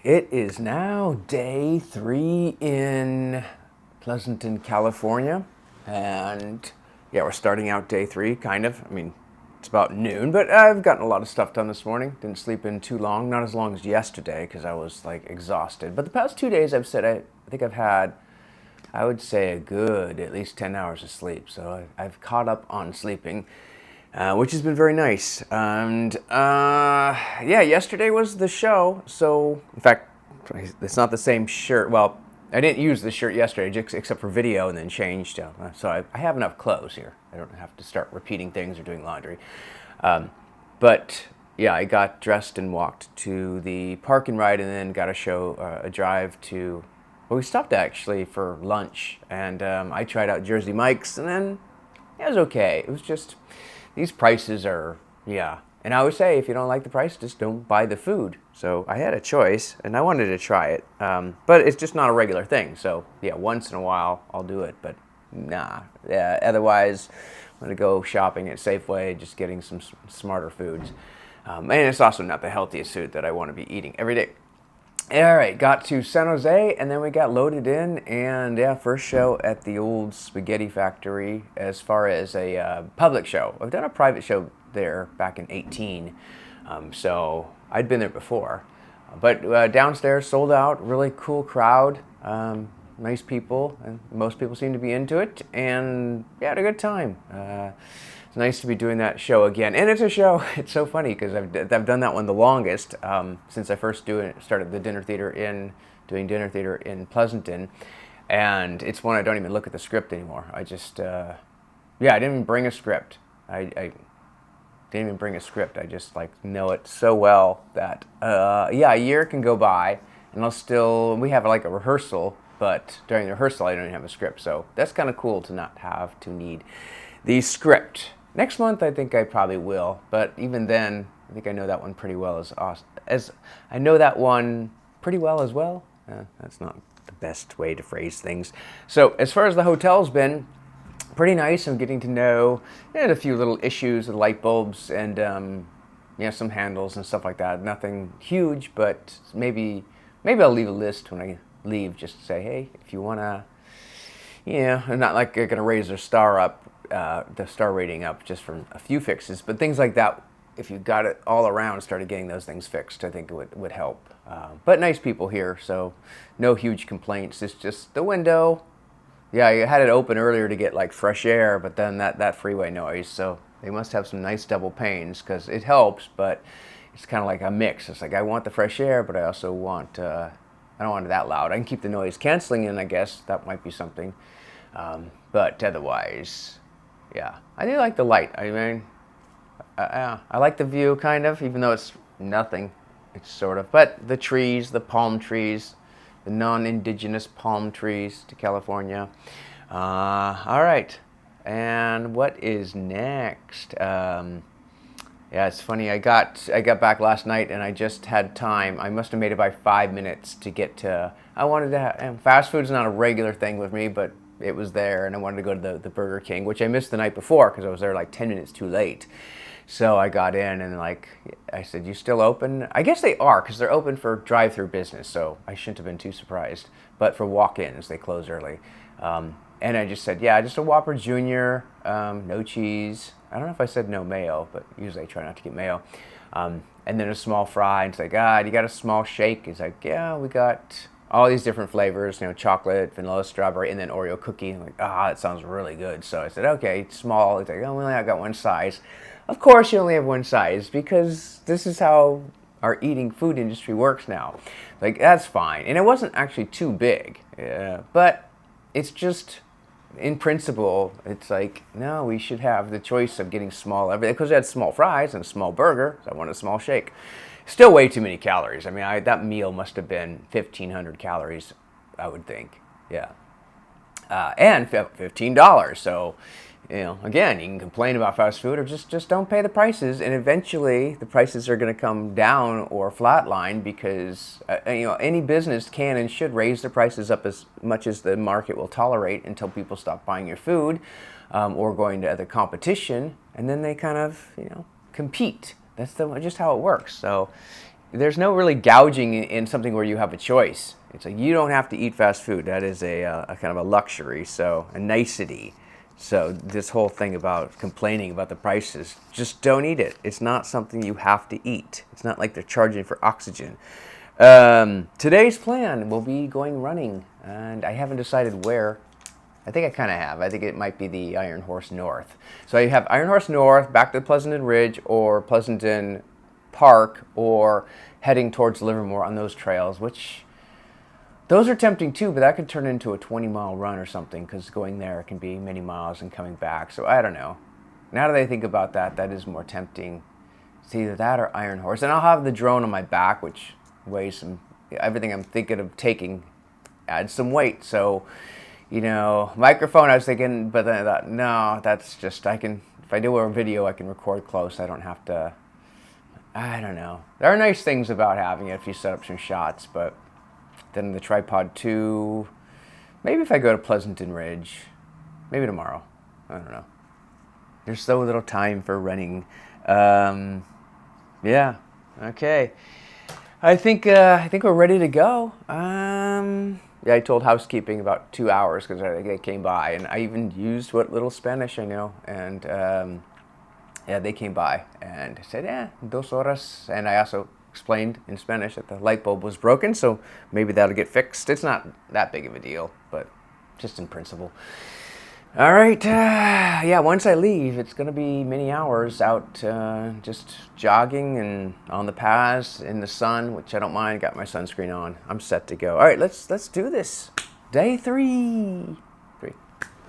It is now day 3 in Pleasanton, California. And yeah, we're starting out day 3, kind of. I mean, it's about noon, but I've gotten a lot of stuff done this morning. Didn't sleep in too long, not as long as yesterday because I was like exhausted. But the past 2 days I've said I think I've had, I would say, a good at least 10 hours of sleep. So I've caught up on sleeping. Which has been very nice. And yeah, yesterday was the show. So, in fact, it's not the same shirt. Well, I didn't use the shirt yesterday, just except for video, and then changed. So I have enough clothes here. I don't have to start repeating things or doing laundry. But yeah, I got dressed and walked to the park and ride, and then got a drive to. Well, we stopped actually for lunch, and I tried out Jersey Mike's, and then it was okay. It was just. These prices are, yeah. And I always say, if you don't like the price, just don't buy the food. So I had a choice, and I wanted to try it. But it's just not a regular thing. So, yeah, once in a while, I'll do it. But, nah. Yeah, otherwise, I'm going to go shopping at Safeway, just getting some smarter foods. And it's also not the healthiest food that I want to be eating every day. All right, got to San Jose, and then we got loaded in, and yeah, first show at the old spaghetti factory as far as a public show. I've done a private show there back in 18, so I'd been there before. But downstairs, sold out, really cool crowd, nice people, and most people seem to be into it, and yeah, had a good time. It's nice to be doing that show again, and it's a show. It's so funny because I've done that one the longest since I first started the doing dinner theater in Pleasanton, and it's one I don't even look at the script anymore. I just I didn't even bring a script. I didn't even bring a script. I just like know it so well that a year can go by, and we have like a rehearsal, but during the rehearsal I don't even have a script. So that's kind of cool to not have to need the script. Next month, I think I probably will, but even then, I think I know that one pretty well as I know that one pretty well as well. That's not the best way to phrase things. So as far as the hotel's been, pretty nice. I'm getting to know a few little issues with light bulbs and some handles and stuff like that. Nothing huge, but maybe I'll leave a list when I leave, just to say, hey, if you wanna, I'm not like gonna raise their the star rating up just from a few fixes, but things like that, if you got it all around, started getting those things fixed, I think it would help. But nice people here, so no huge complaints. It's just the window. Yeah, I had it open earlier to get like fresh air, but then that freeway noise, so they must have some nice double panes because it helps, but it's kind of like a mix. It's like I want the fresh air, but I also want, I don't want it that loud. I can keep the noise canceling in, I guess. That might be something. But otherwise, yeah, I do like the light. I mean, I like the view, kind of, even though it's nothing. It's sort of, but the trees, the palm trees, the non-indigenous palm trees to California. All right, and what is next? Yeah, it's funny. I got back last night, and I just had time. I must have made it by 5 minutes to get to. I wanted to have fast food is not a regular thing with me, but it was there, and I wanted to go to the Burger King, which I missed the night before because I was there like 10 minutes too late. So I got in, and like I said, "You still open?" I guess they are because they're open for drive-through business, so I shouldn't have been too surprised. But for walk-ins, they close early. And I just said, "Yeah, just a Whopper Junior, no cheese." I don't know if I said no mayo, but usually I try not to get mayo. And then a small fry, and it's like, you got a small shake? It's like, yeah, we got all these different flavors, chocolate, vanilla, strawberry, and then Oreo cookie. I'm like, that sounds really good. So I said, okay, small. It's like, well, I got one size. Of course you only have one size because this is how our eating food industry works now. Like, that's fine. And it wasn't actually too big, but it's just, in principle, it's like, no, we should have the choice of getting small everything because I had small fries and a small burger, so I wanted a small shake. Still way too many calories. I mean, that meal must have been 1,500 calories, I would think. Yeah. And $15. So, again, you can complain about fast food or just don't pay the prices. And eventually the prices are going to come down or flatline because, any business can and should raise their prices up as much as the market will tolerate until people stop buying your food or going to other competition. And then they kind of, compete. That's just how it works. So, there's no really gouging in something where you have a choice. It's like you don't have to eat fast food. That is a kind of a luxury, so a nicety. So this whole thing about complaining about the prices, just don't eat it. It's not something you have to eat. It's not like they're charging for oxygen. Today's plan will be going running, and I haven't decided where. I think I kind of have. I think it might be the Iron Horse North. So you have Iron Horse North, back to Pleasanton Ridge, or Pleasanton Park, or heading towards Livermore on those trails, which those are tempting too, but that could turn into a 20-mile run or something, because going there can be many miles and coming back. So I don't know. Now that I think about that, that is more tempting. It's either that or Iron Horse. And I'll have the drone on my back, which weighs some, everything I'm thinking of taking adds some weight. So, you know, microphone I was thinking, but then I thought, no, that's just, I can, if I do a video, I can record close. I don't have to, I don't know. There are nice things about having it if you set up some shots, but then the tripod too. Maybe if I go to Pleasanton Ridge, maybe tomorrow. I don't know. There's so little time for running. Yeah. Okay. I think we're ready to go. Yeah, I told housekeeping about 2 hours because they came by, and I even used what little Spanish I know, and yeah, they came by and said, "Yeah, 2 horas," and I also explained in Spanish that the light bulb was broken, so maybe that'll get fixed. It's not that big of a deal, but just in principle. All right, yeah, once I leave, it's going to be many hours out just jogging and on the paths in the sun, which I don't mind. Got my sunscreen on. I'm set to go. All right, let's do this. Day 3.